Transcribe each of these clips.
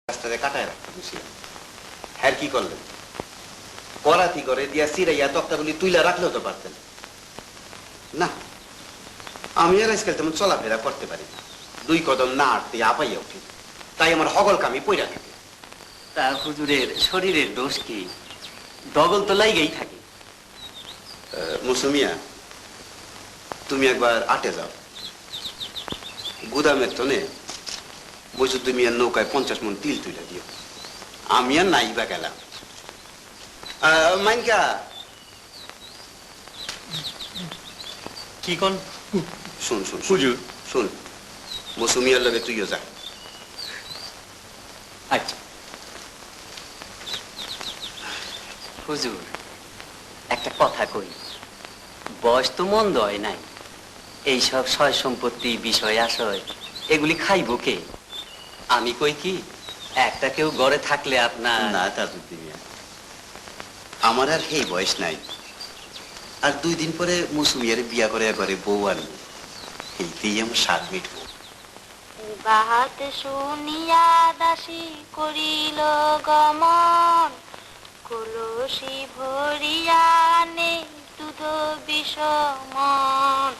রাস্তাতে কাটায় রাখতে বসিলাম। হ্যার কি করলেন? করাতি করে দিয়া সিরাইয়া তক্তাগুলি তুইলা রাখলেও তো পারতেন না। আমি আর আজকাল তেমন চলাফেরা করতে পারি না, দুই কদম না আটতে আপাইয়া উঠি, তাই আমার হগল কামি পইরা থাকে। তা হুজুরের শরীরের দোষ কি? দগল তো লাইগেই থাকে। মুসুমিয়া, তুমি একবার আটে যাও, গুদামের তনে বৈশুদ্ধ মিয়ার নৌকায় 50 মণ তিল তুলে দিও। আমি আর নাইবা গেলাম। মাইনকা কি কোন? শুন শুন হুজুর শুন, মৌসুমিয়ার লগে তুইও যা। আচ্ছা হুজুর, একটা কথা কই, বয়স তো মন্দ হয় নাই, এইসব সয় সম্পত্তি বিষয় আশয় এগুলি খাইব কে? আমি কই কি, একটা কেউ ঘরে থাকলে আপনার না তাজউদ্দিন মিয়া, আমার আর সেই বয়স নাই। আর 2 দিন পরে মৌসুমিয়ারে বিয়া করে ঘরে বউ আনবো, এইতেই আমার স্বাদ মিটবো। বাহাত শুনিয়া দাসী করিল গমন, কলসি ভরিয়া নে দুধ বিষমন,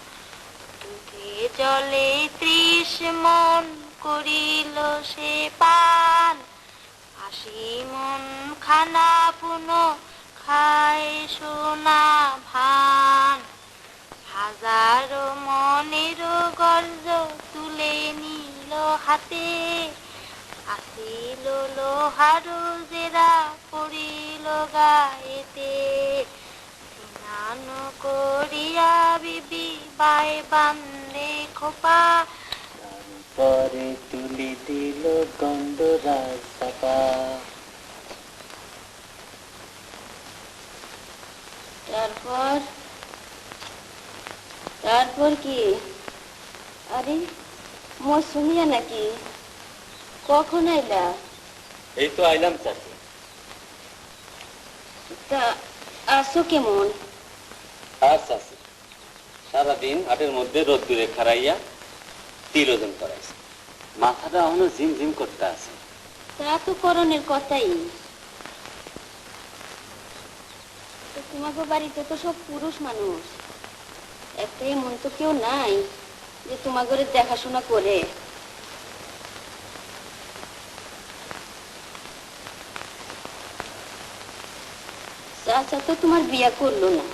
দুধে জলে 30 মণ করিল সে পান, 80 মণ খানা পুন খায় সোনা ভান, 1000 মণের গর্জ তুলে নিল হাতে, আসিল লোহার জেরা পড়িল গায়েতে, স্নান করিয়া বিবি বাই বান্ধে খোপা, পরে তুলি দিল গন্ধরাজ চাপা। তারপর কি? আরে মৌসুমিয়া নাকি? কখন আইলা? এই তো আইলাম চাচি। তা আসো কেমন? আর চাচি, সারাদিন হাটের মধ্যে রোদ্দুরে খারাইয়া তিল ওজন করাইছে, মাথাটা এখনো ঝিম ঝিম করতে আছে। তা তো করণের কথাই। তোমাকে বাড়িতে তো সব পুরুষ মানুষ, একটা এমন তো কেউ নাই যে তোমাকে দেখাশোনা করে। চাচা তো তোমার বিয়া করলো না,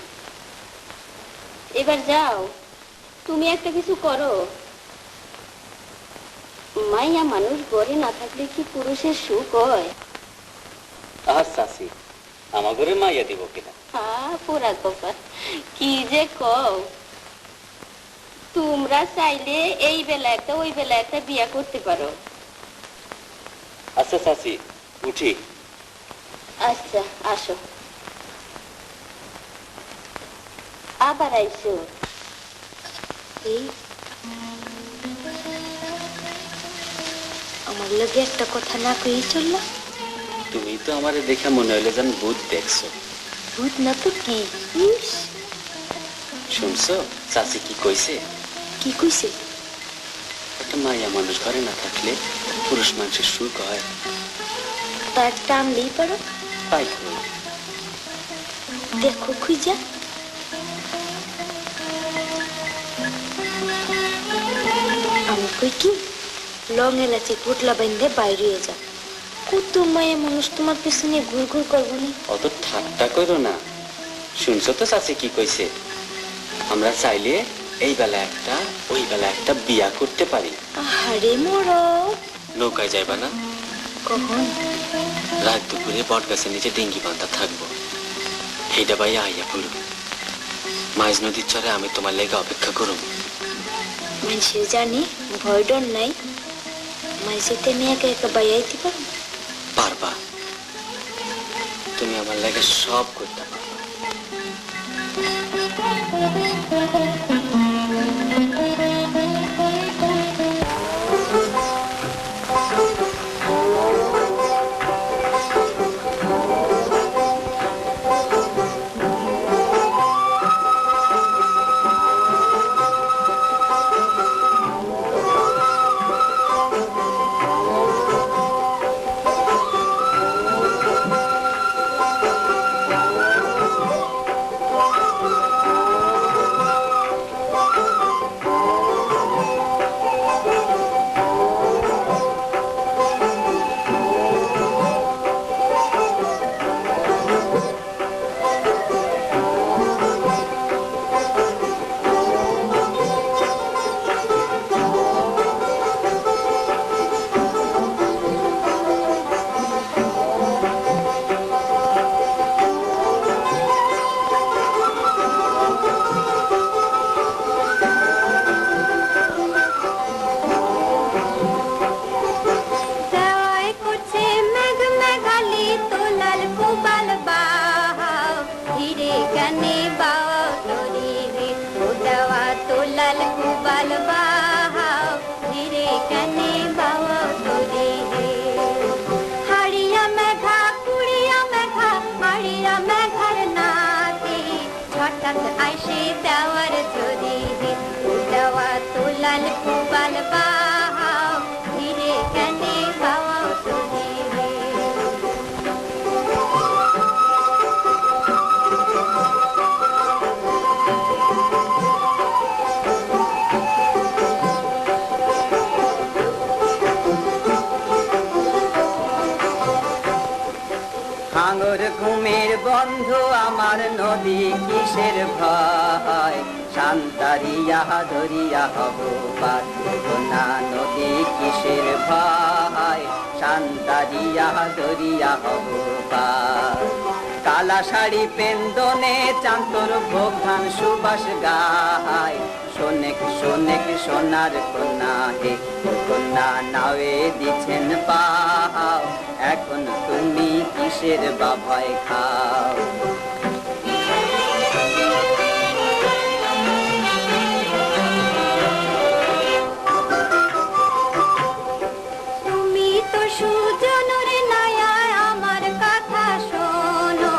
এবার যাও তুমি একটা কিছু করো। মাইয়া মানুষ ঘরে না থাকলে কি পুরুষের সুখ হয়? আর চাচি, আমার ঘরে মাইয়া দিব কিনা? পোড়া কপাল, কি যে কও। তোমরা চাইলে এই বেলা একটা ওই বেলা একটা বিয়া করতে পারো। আচ্ছা চাচি, উঠি। আচ্ছা আসো, আবার আইসো। এই আমার লগে একটা কথা না কই চললো। তুমি তো আমারে দেখে মনে হইলে যেন ভূত দেখছো। ভূত না তো কি? শুনছো চাচি কি কইছে? কি কইছে? একটা মাইয়া মানুষ ঘরে না থাকলে পুরুষ মানুষের সুখ হয়। তার টানলেই পারো। তাই কই, দেখো খুঁজা। আমি কই কি, লং এলাচি পুটলা বাইন্ধে বাইরে যা, কত মায়া মানুষ তোমার পেছনে ঘুর ঘুর করবো না। অত ঠাট্টা করো না। শুনছো তো চাচি কি কইছে? আমরা চাইলে এই বেলা একটা ওই বেলা একটা বিয়া করতে পারি। আরে মরো, নৌকায় যাইবা না? কখন? রাত দুপুরে বট গাছের নিচে ডিঙ্গি বাঁধা থাকবো, এইটা বাইয়া আইয়া পড়ব। মাঝ নদীর চরে আমি তোমার লেগে অপেক্ষা করব। মানুষের জানি ভয় ডর নাই, মাইসেতে নিয়ে একা একা বাইয়াইতে পারো? পারবা, তুমি আমার লেগে সব করতে পারবা। পুবাল বাহাও ধীরে কেনে বাবা তোরে হাড়িয়া মেঘা কুড়িয়া মেঘা হাড়িয়া মেঘার নাতি হঠাৎ আইসে দেওয়ার ঝরি দেওয়া তোলাল পুবাল বাহাও ধীরে কেনে বাবা তোরে হাঙর ঘুমের বন্ধু আমার নদী কিসের ভয় শান্তারিয়া ধরিয়া হব পার না নদী কিসের ভয় শান্তারিয়া ধরিয়া হব পার কালা শাড়ি পেন্দনে চান্তর ভোগ ধান সুবাস গায় শোনেক শোনেক সোনার কন্যা হে কন্যা নাওয়ে দিছেন পাও এখন তুমি কিসের বাভায় খাও তুমি তো সুজনের নায়া আমার কথা শোনো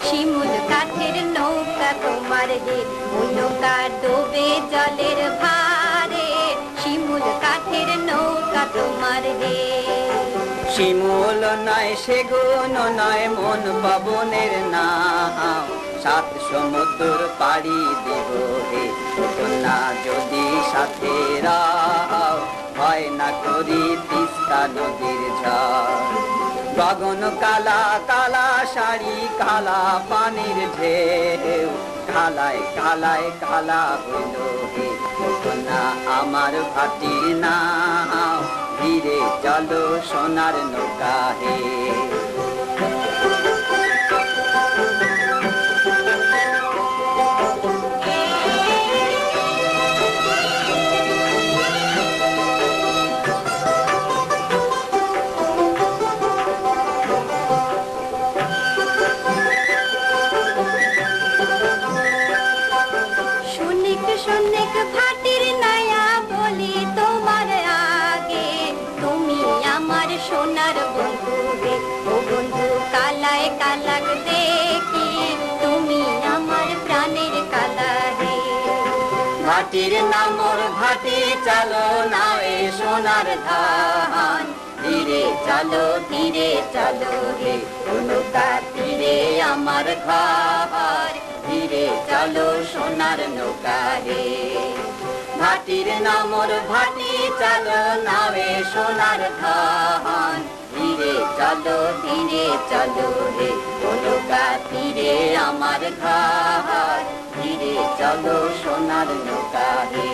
শিমুল কাঠের নৌকা তোমার হে ওই নৌকা ডোবে জলের ভারে শিমুল কাঠের নৌকা তোমার হে শিমুল নয় সেগুন নয় মন পবনের নাও সাত সমুদ্র পাড়ি দেব হে কন্যা যদি সাথে রাও ভয় না করি তিস্তা নদীর ঝড় গগন কালা কালা শাড়ি কালা পানির ঢেউ কালায় কালায় কালা হইল হে কন্যা আমার ভাটির নাও ধীরে চলো সোনার নৌকা হে শোনেক শোনেক ভাটির নায়া বলি তোমার আগে তুমি আমার সোনার বন্ধু হে ও বন্ধু কালায় কালাক দেখি তুমি আমার প্রাণের কালা হে ভাটির নামর ভাটি চালো নাওয়ে সোনার ধান ধীরে চলো হে নৌকা তীরে আমার ঘর ধীরে চলো সোনার নৌকা হে ভাটির নামর ভাটি চালো নাওয়ে সোনার ধান ধীরে চলো হে নৌকা তীরে আমার ঘর ধীরে চলো সোনার নৌকা হে